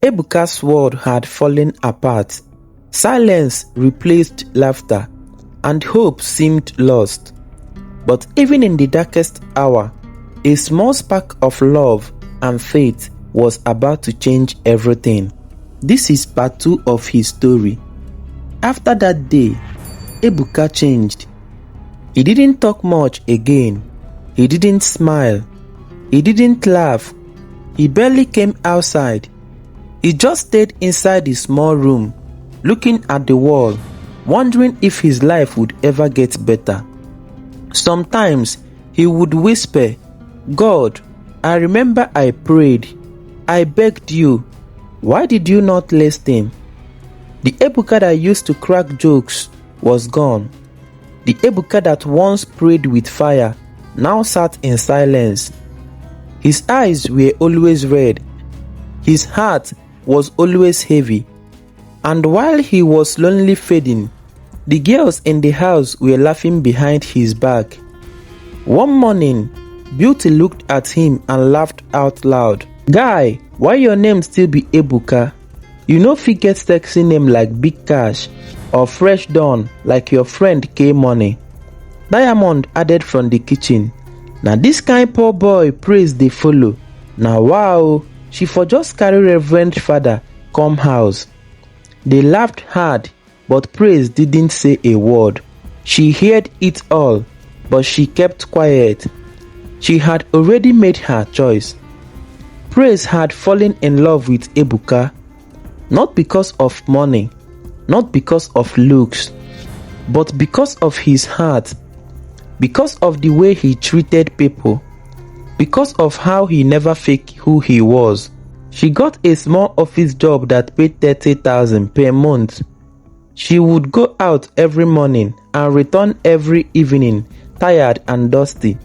Ebuka's world had fallen apart. Silence replaced laughter, and hope seemed lost. But even in the darkest hour, a small spark of love and faith was about to change everything. This is part 2 of his story. After that day, Ebuka changed. He didn't talk much again. He didn't smile. He didn't laugh. He barely came outside. He just stayed inside the small room, looking at the wall, wondering if his life would ever get better. Sometimes he would whisper, "God, I remember I prayed. I begged you. Why did you not listen?" The Ebuka that used to crack jokes was gone. The Ebuka that once prayed with fire now sat in silence. His eyes were always red. His heart was always heavy. And while he was slowly fading, the girls in the house were laughing behind his back. One morning, Beauty looked at him and laughed out loud. "Guy, why your name still be Ebuka? You no fit get sexy name like Big Cash or Fresh Dawn like your friend K Money." Diamond added from the kitchen, "Now this kind poor boy praise dey follow. Now wow, she for just carry Reverend Father come house." They laughed hard, but Praise didn't say a word. She heard it all, but she kept quiet. She had already made her choice. Praise had fallen in love with Ebuka, not because of money, not because of looks, but because of his heart, because of the way he treated people, because of how he never faked who he was. She got a small office job that paid 30,000 per month. She would go out every morning and return every evening, tired and dusty.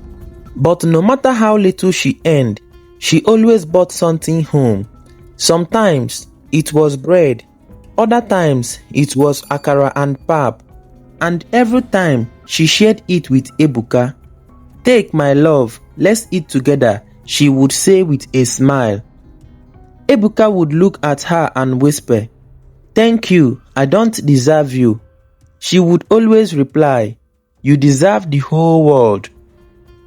But no matter how little she earned, she always bought something home. Sometimes it was bread, other times it was akara and pap, and every time she shared it with Ebuka. "Take my love, let's eat together," she would say with a smile. Ebuka would look at her and whisper, "Thank you, I don't deserve you." She would always reply, "You deserve the whole world."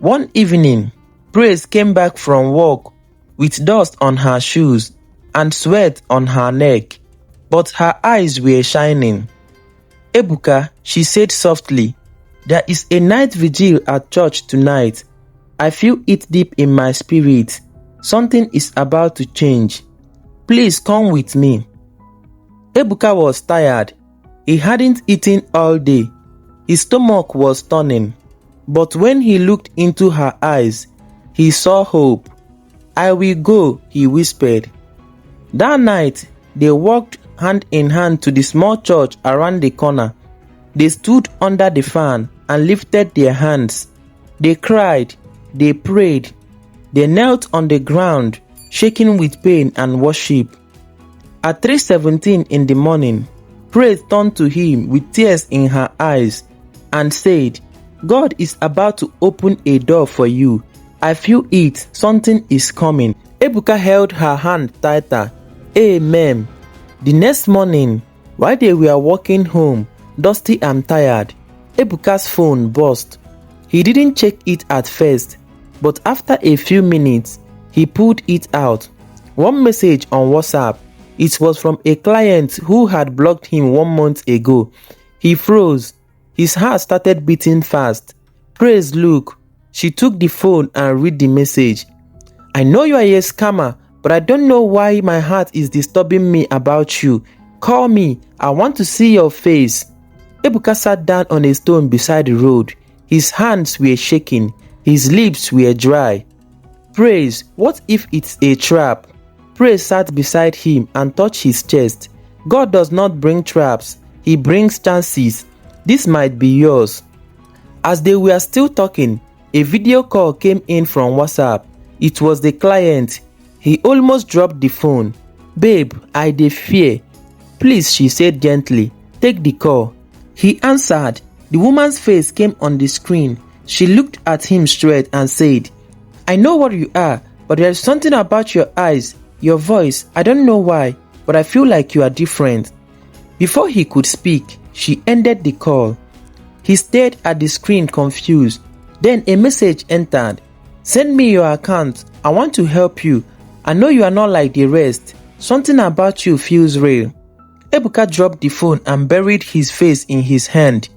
One evening, Praise came back from work with dust on her shoes and sweat on her neck, but her eyes were shining. "Ebuka," she said softly, "there is a night vigil at church tonight. I feel it deep in my spirit. Something is about to change. Please come with me." Ebuka was tired. He hadn't eaten all day. His stomach was turning. But when he looked into her eyes, he saw hope. "I will go," he whispered. That night, they walked hand in hand to the small church around the corner. They stood under the fan and lifted their hands. They cried. They prayed. They knelt on the ground, shaking with pain and worship. At 3:17 in the morning, Praise turned to him with tears in her eyes and said, "God is about to open a door for you. I feel it. Something is coming." Ebuka held her hand tighter. Amen. The next morning, while they were walking home, dusty and tired, Ebuka's phone buzzed. He didn't check it at first, but after a few minutes, he pulled it out. One message on WhatsApp. It was from a client who had blocked him 1 month ago. He froze. His heart started beating fast. Praise look. She took the phone and read the message. "I know you are a scammer, but I don't know why my heart is disturbing me about you. Call me. I want to see your face." Ebuka sat down on a stone beside the road. His hands were shaking. His lips were dry. "Praise, what if it's a trap?" Praise sat beside him and touched his chest. "God does not bring traps. He brings chances. This might be yours." As they were still talking, a video call came in from WhatsApp. It was the client. He almost dropped the phone. "Babe, I dey fear." "Please," she said gently, "take the call." He answered. The woman's face came on the screen. She looked at him straight and said, "I know what you are, but there is something about your eyes, your voice, I don't know why. but I feel like you are different." Before he could speak, she ended the call. He stared at the screen confused. Then a message entered. "Send me your account. I want to help you. I know you are not like the rest. Something about you feels real." Ebuka dropped the phone and buried his face in his hand.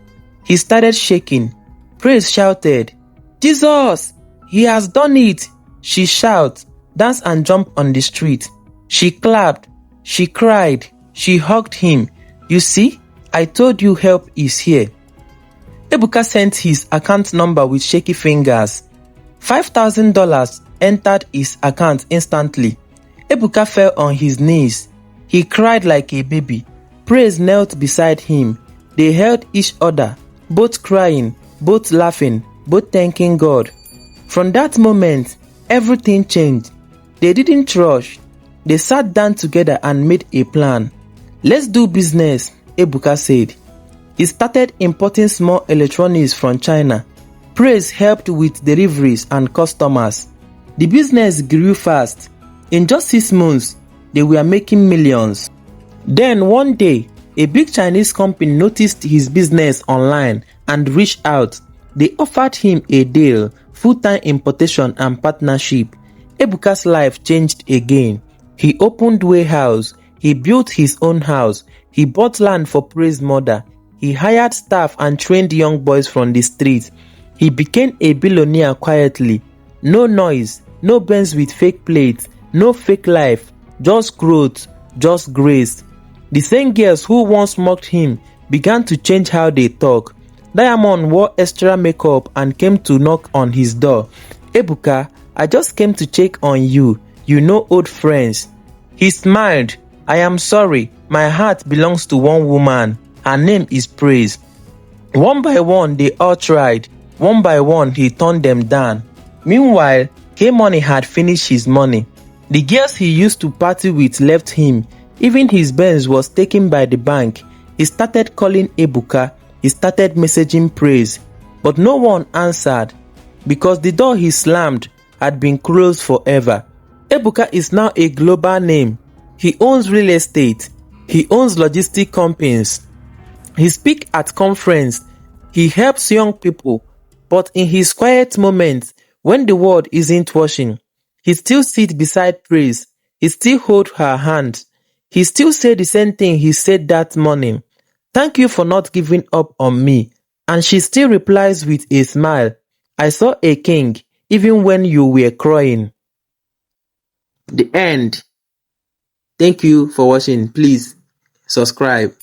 He started shaking. Praise shouted, "Jesus! He has done it!" She shouted, danced and jumped on the street. She clapped. She cried. She hugged him. "You see, I told you help is here." Ebuka sent his account number with shaky fingers. $5,000 entered his account instantly. Ebuka fell on his knees. He cried like a baby. Praise knelt beside him. They held each other, both crying, both laughing, both thanking God. From that moment, everything changed. They didn't rush. They sat down together and made a plan. "Let's do business," Ebuka said. He started importing small electronics from China. Praise helped with deliveries and customers. The business grew fast. In just 6 months, they were making millions. Then one day, a big Chinese company noticed his business online and reached out. They offered him a deal, full-time importation and partnership. Ebuka's life changed again. He opened warehouse. He built his own house. He bought land for Praise mother. He hired staff and trained young boys from the streets. He became a billionaire quietly. No noise, no Benz with fake plates, no fake life, just growth, just grace. The same girls who once mocked him began to change how they talk. Diamond wore extra makeup and came to knock on his door. "Ebuka, I just came to check on you. You know, old friends." He smiled. "I am sorry. My heart belongs to one woman. Her name is Praise." One by one, they all tried. One by one, he turned them down. Meanwhile, K-Money had finished his money. The girls he used to party with left him. Even his Benz was taken by the bank. He started calling Ebuka. He started messaging Praise. But no one answered, because the door he slammed had been closed forever. Ebuka is now a global name. He owns real estate. He owns logistic companies. He speaks at conferences. He helps young people. But in his quiet moments, when the world isn't watching, he still sits beside Praise. He still holds her hand. He still said the same thing he said that morning. "Thank you for not giving up on me." And she still replies with a smile, "I saw a king even when you were crying." The end. Thank you for watching. Please subscribe.